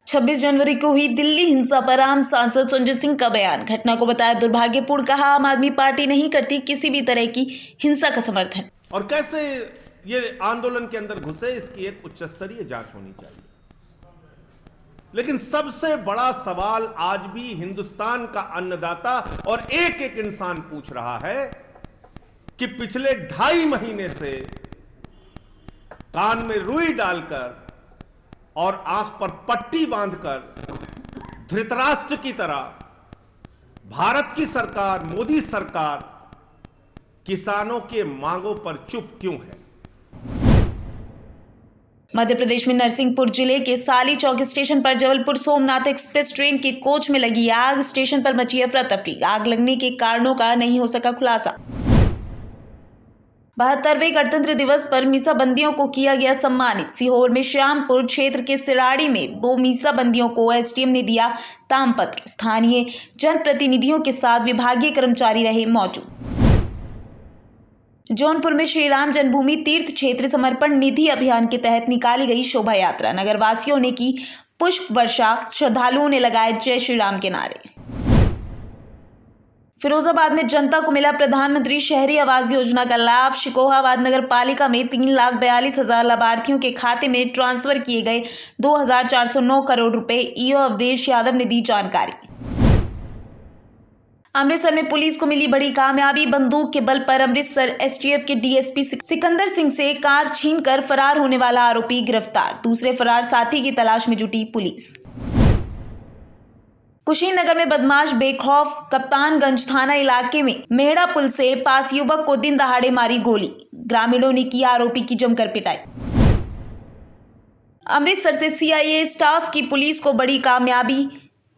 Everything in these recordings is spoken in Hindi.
26 जनवरी को हुई दिल्ली हिंसा पर आम सांसद संजय सिंह का बयान। घटना को बताया दुर्भाग्यपूर्ण, कहा आम आदमी पार्टी नहीं करती किसी भी तरह की हिंसा का समर्थन। और कैसे ये आंदोलन के अंदर घुसे, इसकी एक उच्च स्तरीय जांच होनी चाहिए। लेकिन सबसे बड़ा सवाल आज भी हिंदुस्तान का अन्नदाता और एक एक इंसान पूछ रहा है कि पिछले 2.5 महीने से कान में रुई डालकर और आंख पर पट्टी बांधकर धृतराष्ट्र की तरह भारत की सरकार, मोदी सरकार किसानों के मांगों पर चुप क्यों है। मध्य प्रदेश में नरसिंहपुर जिले के साली चौक स्टेशन पर जबलपुर सोमनाथ एक्सप्रेस ट्रेन के कोच में लगी आग। स्टेशन पर मची अफरा तफरी। आग लगने के कारणों का नहीं हो सका खुलासा। 72वें गणतंत्र दिवस पर मीसाबंदियों को किया गया सम्मानित। सीहोर में श्यामपुर क्षेत्र के सिराड़ी में 2 मीसाबंदियों को एसडीएम ने दिया तामपत्र। स्थानीय जनप्रतिनिधियों के साथ विभागीय कर्मचारी रहे मौजूद। जौनपुर में श्री राम जन्मभूमि तीर्थ क्षेत्र समर्पण निधि अभियान के तहत निकाली गई शोभा यात्रा। नगरवासियों ने की पुष्प वर्षा, श्रद्धालुओं ने लगाए जय श्री राम के नारे। फिरोजाबाद में जनता को मिला प्रधानमंत्री शहरी आवास योजना का लाभ। शिकोहाबाद नगर पालिका में 3,42,000 लाभार्थियों के खाते में ट्रांसफर किए गए 2,409 करोड़ रुपए। ईओ अवधेश यादव ने दी जानकारी। अमृतसर में पुलिस को मिली बड़ी कामयाबी। बंदूक के बल पर अमृतसर एसटीएफ के डीएसपी सिकंदर सिंह से कार छीनकर फरार होने वाला आरोपी गिरफ्तार। दूसरे फरार साथी की तलाश में जुटी पुलिस। कुशीनगर में बदमाश बेखौफ कप्तानगंज थाना इलाके में मेहड़ा पुल से पास युवक को दिन दहाड़े मारी गोली। ग्रामीणों ने की आरोपी की जमकर पिटाई। अमृतसर से सीआईए स्टाफ की पुलिस को बड़ी कामयाबी।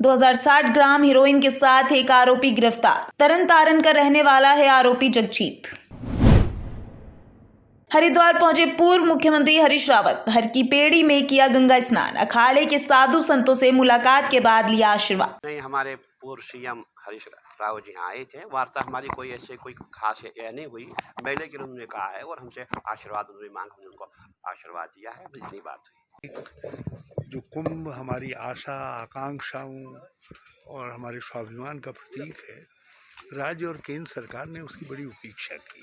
2060 ग्राम हेरोइन के साथ एक आरोपी गिरफ्तार। तरन का रहने वाला है आरोपी जगजीत। हरिद्वार पहुंचे पूर्व मुख्यमंत्री हरीश रावत। हर की पेड़ी में किया गंगा स्नान। अखाड़े के साधु संतों से मुलाकात के बाद लिया आशीर्वाद। नहीं, हमारे पूर्व सीएम हरीश रावत जी आए थे। वार्ता हमारी कोई खास नहीं हुई। मेले के उन्होंने कहा है और हमसे आशीर्वाद उन्होंने मांगा, हमने उनको आशीर्वाद दिया है। इतनी बात हुई। जो कुंभ हमारी आशा, आकांक्षाओं और हमारे स्वाभिमान का प्रतीक है, राज्य और केंद्र सरकार ने उसकी बड़ी उपेक्षा की।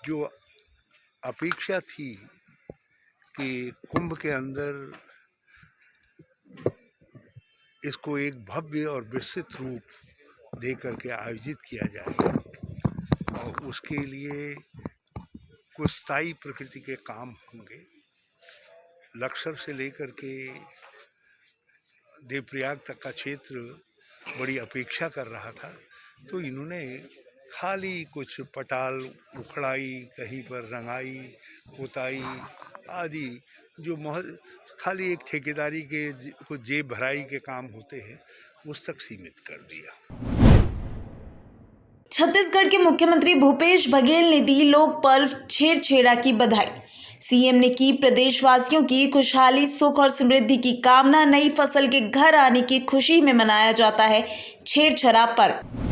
जो अपेक्षा थी कि कुंभ के अंदर इसको एक भव्य और विस्तृत रूप दे करके आयोजित किया जाएगा और उसके लिए कुछ स्थायी प्रकृति के काम होंगे। लक्सर से लेकर के देवप्रयाग तक का क्षेत्र बड़ी अपेक्षा कर रहा था, तो इन्होंने खाली कुछ पटाल उखड़ाई, कहीं पर रंगाई, पोताई आदि जो खाली एक ठेकेदारी के कुछ जेब भराई के काम होते हैं, उस तक सीमित कर दिया। छत्तीसगढ़ के मुख्यमंत्री भूपेश बघेल ने दी लोक पर्व छेरछेरा की बधाई। सीएम ने की प्रदेशवासियों की खुशहाली, सुख और समृद्धि की कामना। नई फसल के घर आने की खुशी में मनाया जाता है छेरछेरा पर्व।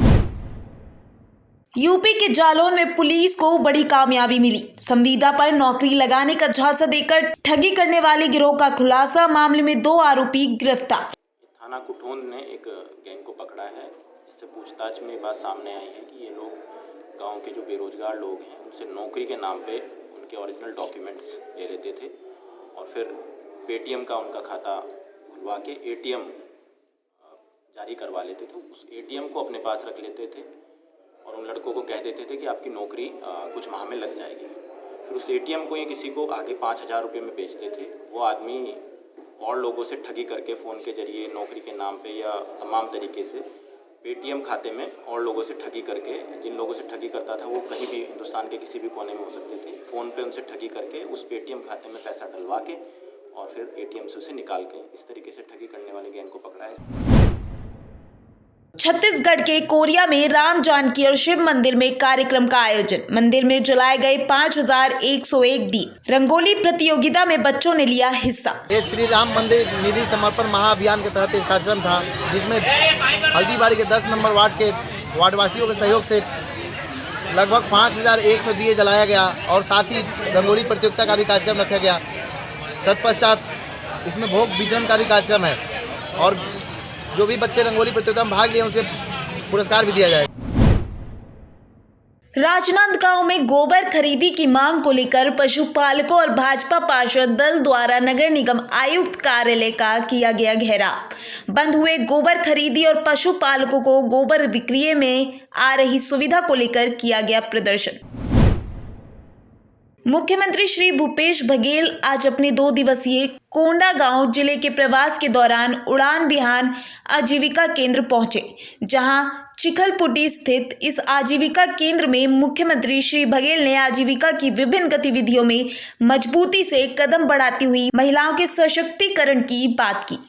यूपी के जालौन में पुलिस को बड़ी कामयाबी मिली। संविदा पर नौकरी लगाने का झांसा देकर ठगी करने वाले गिरोह का खुलासा। मामले में 2 आरोपी गिरफ्तार। थाना कुठोन ने एक गैंग को पकड़ा है, जिससे पूछताछ में बात सामने आई है कि ये लोग गांव के जो बेरोजगार लोग हैं उनसे नौकरी के नाम पे उनके ओरिजिनल डॉक्यूमेंट्स ले लेते थे और फिर पेटीएम का उनका खाता खुलवा के एटीएम जारी करवा लेते थे। उस एटीएम को अपने पास रख लेते थे और उन लड़कों को कह देते थे कि आपकी नौकरी कुछ माह में लग जाएगी। फिर उस एटीएम को ये किसी को आगे 5,000 रुपये में बेचते थे। वो आदमी और लोगों से ठगी करके फ़ोन के जरिए नौकरी के नाम पे या तमाम तरीके से पेटीएम खाते में और लोगों से ठगी करके, जिन लोगों से ठगी करता था वो कहीं भी हिंदुस्तान के किसी भी कोने में हो सकते थे, फ़ोन पे उनसे ठगी करके उस पेटीएम खाते में पैसा डलवा के और फिर एटीएम से उसे निकाल के इस तरीके से ठगी करने वाले गैंग को पकड़ा है। छत्तीसगढ़ के कोरिया में राम जानकी और शिव मंदिर में कार्यक्रम का आयोजन। मंदिर में जलाए गए 5,101 दीप। रंगोली प्रतियोगिता में बच्चों ने लिया हिस्सा। ये श्री राम मंदिर निधि समर्पण महाअभियान के तहत एक कार्यक्रम था, जिसमें हल्दीबाड़ी के 10 नंबर वार्ड के वार्डवासियों के सहयोग से लगभग 5,100 दिए जलाया गया और साथ ही रंगोली प्रतियोगिता का भी कार्यक्रम रखा गया। तत्पश्चात इसमें भोग वितरण का भी कार्यक्रम है और जो भी बच्चे रंगोली प्रतियोगिता में भाग लिए उसे पुरस्कार भी दिया जाएगा। राजनांदगांव में गोबर खरीदी की मांग को लेकर पशुपालकों और भाजपा पार्षद दल द्वारा नगर निगम आयुक्त कार्यालय का किया गया घेराव। बंद हुए गोबर खरीदी और पशुपालकों को गोबर विक्रय में आ रही सुविधा को लेकर किया गया प्रदर्शन। मुख्यमंत्री श्री भूपेश बघेल आज अपने 2 दिवसीय कोंडागांव जिले के प्रवास के दौरान उड़ान बिहान आजीविका केंद्र पहुंचे, जहां चिखलपुटी स्थित इस आजीविका केंद्र में मुख्यमंत्री श्री बघेल ने आजीविका की विभिन्न गतिविधियों में मजबूती से कदम बढ़ाती हुई महिलाओं के सशक्तिकरण की बात की।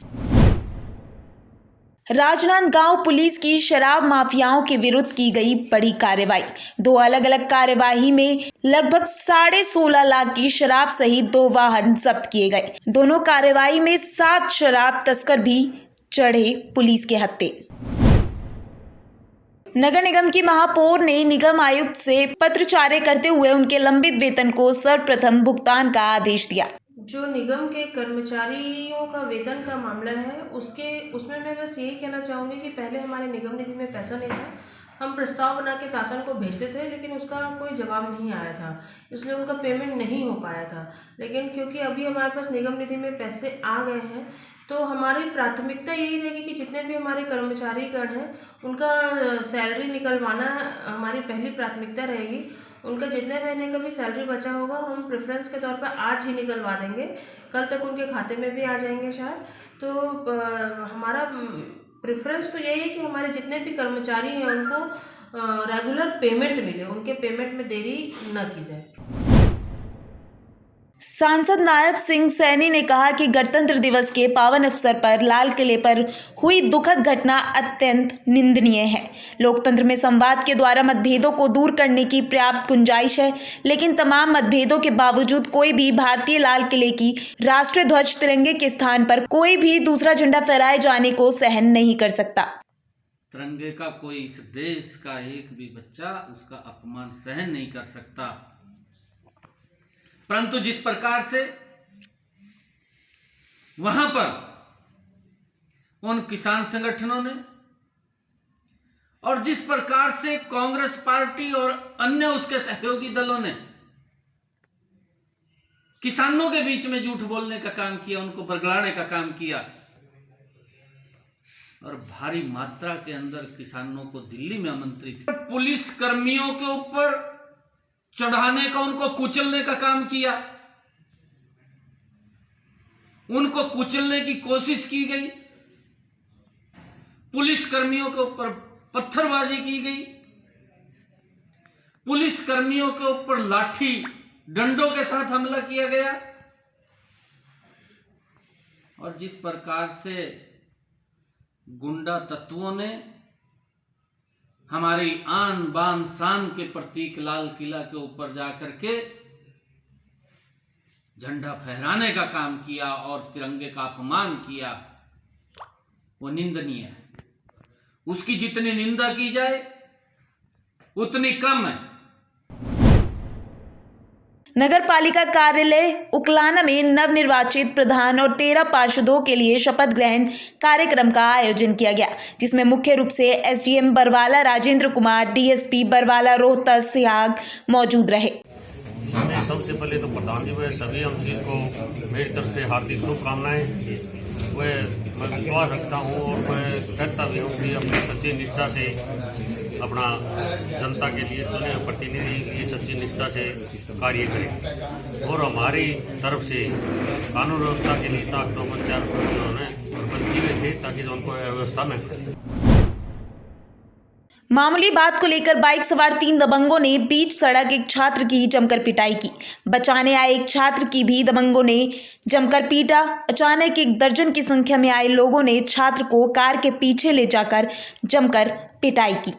राजनांदगांव पुलिस की शराब माफियाओं के विरुद्ध की गई बड़ी कार्रवाई। 2 अलग अलग कार्यवाही में लगभग 16.5 लाख की शराब सहित 2 वाहन जब्त किए गए। दोनों कार्यवाही में 7 शराब तस्कर भी चढ़े पुलिस के हत्थे। नगर निगम की महापौर ने निगम आयुक्त से पत्रचार करते हुए उनके लंबित वेतन को सर्वप्रथम भुगतान का आदेश दिया। जो निगम के कर्मचारियों का वेतन का मामला है उसमें मैं बस यही कहना चाहूँगी कि पहले हमारे निगम निधि में पैसा नहीं था। हम प्रस्ताव बना के शासन को भेजते थे, लेकिन उसका कोई जवाब नहीं आया था, इसलिए उनका पेमेंट नहीं हो पाया था। लेकिन क्योंकि अभी हमारे पास निगम निधि में पैसे आ गए हैं, तो हमारी प्राथमिकता यही रहेगी कि जितने भी हमारे कर्मचारीगण हैं उनका सैलरी निकलवाना हमारी पहली प्राथमिकता रहेगी। उनका जितने महीने का भी सैलरी बचा होगा हम प्रेफरेंस के तौर पर आज ही निकलवा देंगे, कल तक उनके खाते में भी आ जाएंगे शायद। तो हमारा प्रेफरेंस तो यही है कि हमारे जितने भी कर्मचारी हैं उनको रेगुलर पेमेंट मिले, उनके पेमेंट में देरी न की जाए। सांसद नायब सिंह सैनी ने कहा कि गणतंत्र दिवस के पावन अवसर पर लाल किले पर हुई दुखद घटना अत्यंत निंदनीय है। लोकतंत्र में संवाद के द्वारा मतभेदों को दूर करने की पर्याप्त गुंजाइश है, लेकिन तमाम मतभेदों के बावजूद कोई भी भारतीय लाल किले की राष्ट्रीय ध्वज तिरंगे के स्थान पर कोई भी दूसरा झंडा फहराए जाने को सहन नहीं कर सकता। तिरंगे का कोई इस देश का एक भी बच्चा उसका अपमान सहन नहीं कर सकता, परंतु जिस प्रकार से वहां पर उन किसान संगठनों ने और जिस प्रकार से कांग्रेस पार्टी और अन्य उसके सहयोगी दलों ने किसानों के बीच में झूठ बोलने का काम किया, उनको बरगलाने का काम किया और भारी मात्रा के अंदर किसानों को दिल्ली में आमंत्रित पुलिस कर्मियों के ऊपर चढ़ाने का, उनको कुचलने का काम किया, उनको कुचलने की कोशिश की गई, पुलिस कर्मियों के ऊपर पत्थरबाजी की गई, पुलिस कर्मियों के ऊपर लाठी डंडों के साथ हमला किया गया और जिस प्रकार से गुंडा तत्वों ने हमारी आन बान शान के प्रतीक लाल किला के ऊपर जाकर के झंडा फहराने का काम किया और तिरंगे का अपमान किया, वो निंदनीय है। उसकी जितनी निंदा की जाए उतनी कम है। नगर पालिका कार्यालय उकलाना में नवनिर्वाचित प्रधान और 13 पार्षदों के लिए शपथ ग्रहण कार्यक्रम का आयोजन किया गया, जिसमें मुख्य रूप से एसडीएम बरवाला राजेंद्र कुमार, डीएसपी बरवाला रोहतस सिहाग मौजूद रहे। सबसे पहले तो प्रधान जी व सभी एमसी को मेरी तरफ से हार्दिक शुभकामनाएं। मैं विश्वास रखता हूँ और मैं कहता भी हूँ कि अपनी सच्ची निष्ठा से अपना जनता के लिए चुने हुए प्रतिनिधि के लिए सच्ची निष्ठा से कार्य करें और हमारी तरफ से कानून व्यवस्था के लिए 7 अक्टूबर 4 को उन्होंने प्रबंध किए थे ताकि जो उनको व्यवस्था न करें। मामूली बात को लेकर बाइक सवार 3 दबंगों ने बीच सड़क एक छात्र की जमकर पिटाई की। बचाने आए एक छात्र की भी दबंगों ने जमकर पीटा। अचानक 1 दर्जन की संख्या में आए लोगों ने छात्र को कार के पीछे ले जाकर जमकर पिटाई की।